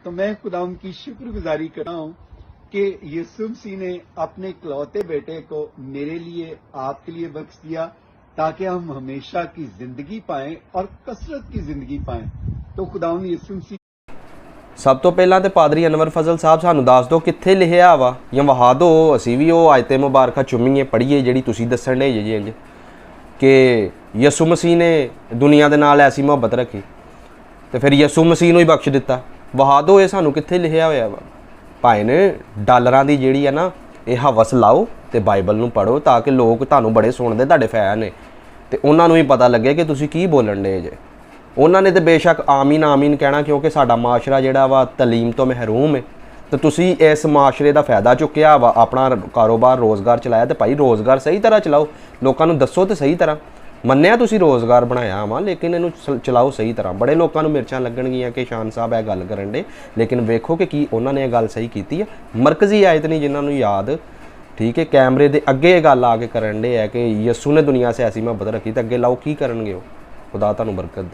तो मैं खुदावंद की शुक्रगुजारी करता हूँ कि यीशु मसीह ने अपने इकलौते बेटे को मेरे लिए, आपके लिए बख्श दिया ताकि हम हमेशा की जिंदगी पाएं और कसरत की जिंदगी पाएं। तो खुदावंद यीशु मसीह ਸਭ ਤੋਂ ਪਹਿਲਾਂ ਤੇ ਪਾਦਰੀ ਅਨਵਰ ਫਜ਼ਲ ਸਾਹਿਬ ਸਾਨੂੰ ਦੱਸ ਦਿਓ ਕਿੱਥੇ ਲਿਖਿਆ ਵਾ ਜਾਂ ਵਹਾ ਦਿਓ, ਅਸੀਂ ਵੀ ਉਹ ਆਇਤੇ ਮੁਬਾਰਕਾ ਚੁੰਮੀਏ ਪੜ੍ਹੀਏ ਜਿਹੜੀ ਤੁਸੀਂ ਦੱਸਣ ਡੇ ਜੀ ਇੰਜ ਕਿ ਯਿਸੂ ਮਸੀਹ ਨੇ ਦੁਨੀਆ ਦੇ ਨਾਲ ਐਸੀ ਮੁਹੱਬਤ ਰੱਖੀ ਤੇ ਫਿਰ ਯਿਸੂ ਮਸੀਹ ਨੂੰ ਹੀ ਬਖਸ਼ ਦਿੱਤਾ। ਵਹਾ ਦਿਓ ਇਹ ਸਾਨੂੰ ਕਿੱਥੇ ਲਿਖਿਆ ਹੋਇਆ ਵਾ। ਭਾਈ ਨੇ ਡਾਲਰਾਂ ਦੀ ਜਿਹੜੀ ਆ ਨਾ ਇਹ ਹਵਸ ਲਾਓ ਤੇ ਬਾਈਬਲ ਨੂੰ ਪੜ੍ਹੋ ਤਾਂ ਕਿ ਲੋਕ ਤੁਹਾਨੂੰ ਬੜੇ ਸੁਣਦੇ, ਤੁਹਾਡੇ ਫੈਨ ਨੇ ਤੇ ਉਹਨਾਂ ਨੂੰ ਵੀ ਪਤਾ ਲੱਗੇ ਕਿ ਤੁਸੀਂ ਕੀ ਬੋਲਣ ਡੇ ਜੇ। ਉਹਨਾਂ ਨੇ ਤਾਂ ਬੇਸ਼ੱਕ ਆਮੀਨ ਆਮੀਨ ਕਹਿਣਾ ਕਿਉਂਕਿ ਸਾਡਾ ਮਾਸ਼ਰਾ ਜਿਹੜਾ ਵਾ ਤਾਲੀਮ ਤੋਂ ਮਹਿਰੂਮ ਹੈ ਤੇ ਤੁਸੀਂ ਇਸ ਮਾਸ਼ਰੇ ਦਾ ਫਾਇਦਾ ਚੁੱਕਿਆ ਵਾ, ਆਪਣਾ ਕਾਰੋਬਾਰ ਰੋਜ਼ਗਾਰ ਚਲਾਇਆ ਤੇ ਭਾਈ ਰੋਜ਼ਗਾਰ ਸਹੀ ਤਰ੍ਹਾਂ ਚਲਾਓ, ਲੋਕਾਂ ਨੂੰ ਦੱਸੋ ਤੇ ਸਹੀ ਤਰ੍ਹਾਂ। ਮੰਨਿਆ ਤੁਸੀਂ ਰੋਜ਼ਗਾਰ ਬਣਾਇਆ ਵਾ ਲੇਕਿਨ ਇਹਨੂੰ ਚਲਾਓ ਸਹੀ ਤਰ੍ਹਾਂ। ਬੜੇ ਲੋਕਾਂ ਨੂੰ ਮਿਰਚਾਂ ਲੱਗਣਗੀਆਂ ਕਿ ਸ਼ਾਨ ਸਾਹਿਬ ਇਹ ਗੱਲ ਕਰਨ ਦੇ, ਲੇਕਿਨ ਵੇਖੋ ਕਿ ਕੀ ਉਹਨਾਂ ਨੇ ਇਹ ਗੱਲ ਸਹੀ ਕੀਤੀ ਹੈ। ਮਰਕਜ਼ੀ ਆਇਤ ਨਹੀਂ ਜਿਨ੍ਹਾਂ ਨੂੰ ਯਾਦ, ਠੀਕ ਹੈ, ਕੈਮਰੇ ਦੇ ਅੱਗੇ ਇਹ ਗੱਲ ਆ ਕੇ ਕਰਨ ਦੇ ਹੈ ਕਿ ਯਿਸੂ ਨੇ ਦੁਨੀਆ ਸੇ ਐਸੀ ਮੁਹੱਬਤ ਰੱਖੀ ਤੇ ਅੱਗੇ ਲਾਓ ਕੀ ਕਰਨਗੇ ਉਹ। ਖੁਦਾ ਤੁਹਾਨੂੰ ਬਰਕਤ ਦੇ।